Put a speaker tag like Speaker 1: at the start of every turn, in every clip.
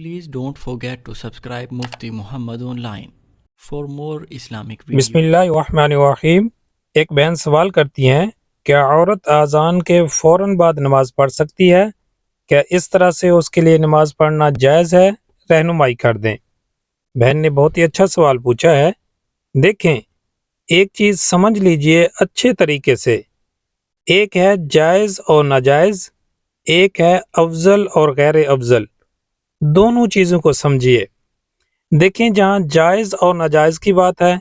Speaker 1: Please don't forget to subscribe Mufti Muhammad Online for more Islamic
Speaker 2: بسم
Speaker 1: videos.
Speaker 2: اللہ الرحمن الرحیم۔ ایک بہن سوال کرتی ہیں، کیا عورت اذان کے فوراً بعد نماز پڑھ سکتی ہے؟ کیا اس طرح سے اس کے لیے نماز پڑھنا جائز ہے؟ رہنمائی کر دیں۔ بہن نے بہت ہی اچھا سوال پوچھا ہے۔ دیکھیں، ایک چیز سمجھ لیجئے اچھے طریقے سے، ایک ہے جائز اور ناجائز، ایک ہے افضل اور غیر افضل۔ دونوں چیزوں کو سمجھیے۔ دیکھیں، جہاں جائز اور ناجائز کی بات ہے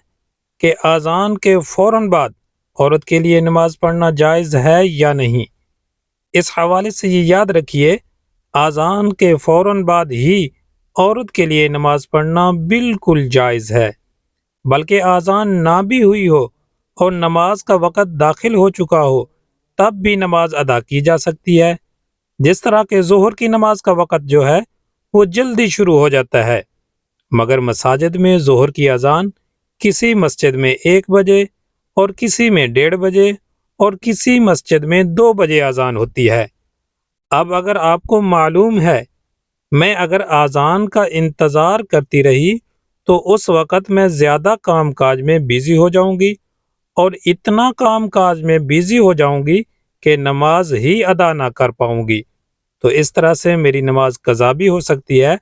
Speaker 2: کہ اذان کے فوراً بعد عورت کے لیے نماز پڑھنا جائز ہے یا نہیں، اس حوالے سے یہ یاد رکھیے، اذان کے فوراً بعد ہی عورت کے لیے نماز پڑھنا بالکل جائز ہے، بلکہ اذان نہ بھی ہوئی ہو اور نماز کا وقت داخل ہو چکا ہو تب بھی نماز ادا کی جا سکتی ہے۔ جس طرح کہ ظہر کی نماز کا وقت جو ہے وہ جلدی شروع ہو جاتا ہے، مگر مساجد میں ظہر کی اذان کسی مسجد میں 1 بجے اور کسی میں 1:30 بجے اور کسی مسجد میں 2 بجے اذان ہوتی ہے۔ اب اگر آپ کو معلوم ہے میں اگر اذان کا انتظار کرتی رہی تو اس وقت میں زیادہ کام کاج میں بیزی ہو جاؤں گی اور اتنا کام کاج میں بیزی ہو جاؤں گی کہ نماز ہی ادا نہ کر پاؤں گی، تو اس طرح سے میری نماز قضا بھی ہو سکتی ہے۔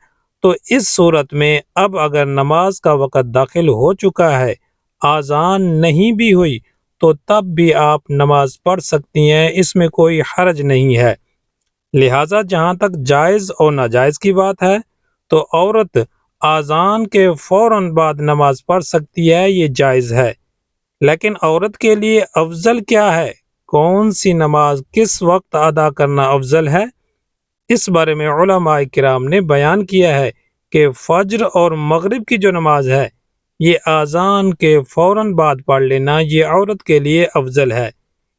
Speaker 2: تو اس صورت میں اب اگر نماز کا وقت داخل ہو چکا ہے، اذان نہیں بھی ہوئی، تو تب بھی آپ نماز پڑھ سکتی ہیں، اس میں کوئی حرج نہیں ہے۔ لہٰذا جہاں تک جائز اور ناجائز کی بات ہے تو عورت اذان کے فوراً بعد نماز پڑھ سکتی ہے، یہ جائز ہے۔ لیکن عورت کے لیے افضل کیا ہے، کون سی نماز کس وقت ادا کرنا افضل ہے، اس بارے میں علماء کرام نے بیان کیا ہے کہ فجر اور مغرب کی جو نماز ہے یہ اذان کے فوراً بعد پڑھ لینا یہ عورت کے لیے افضل ہے،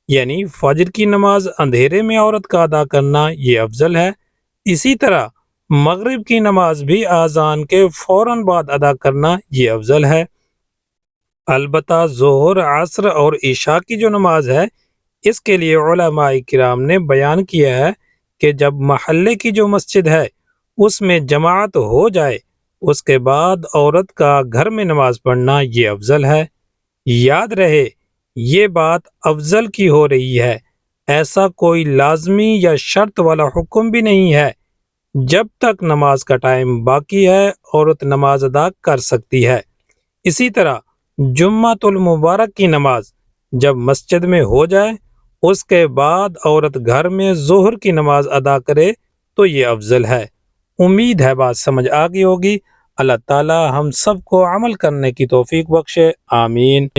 Speaker 2: یعنی فجر کی نماز اندھیرے میں عورت کا ادا کرنا یہ افضل ہے۔ اسی طرح مغرب کی نماز بھی اذان کے فوراً بعد ادا کرنا یہ افضل ہے۔ البتہ ظہر، عصر اور عشاء کی جو نماز ہے اس کے لیے علماء کرام نے بیان کیا ہے کہ جب محلے کی جو مسجد ہے اس میں جماعت ہو جائے اس کے بعد عورت کا گھر میں نماز پڑھنا یہ افضل ہے۔ یاد رہے یہ بات افضل کی ہو رہی ہے، ایسا کوئی لازمی یا شرط والا حکم بھی نہیں ہے۔ جب تک نماز کا ٹائم باقی ہے عورت نماز ادا کر سکتی ہے۔ اسی طرح جمعۃ المبارک کی نماز جب مسجد میں ہو جائے اس کے بعد عورت گھر میں ظہر کی نماز ادا کرے تو یہ افضل ہے۔ امید ہے بات سمجھ آ گئی ہوگی۔ اللہ تعالی ہم سب کو عمل کرنے کی توفیق بخشے، آمین۔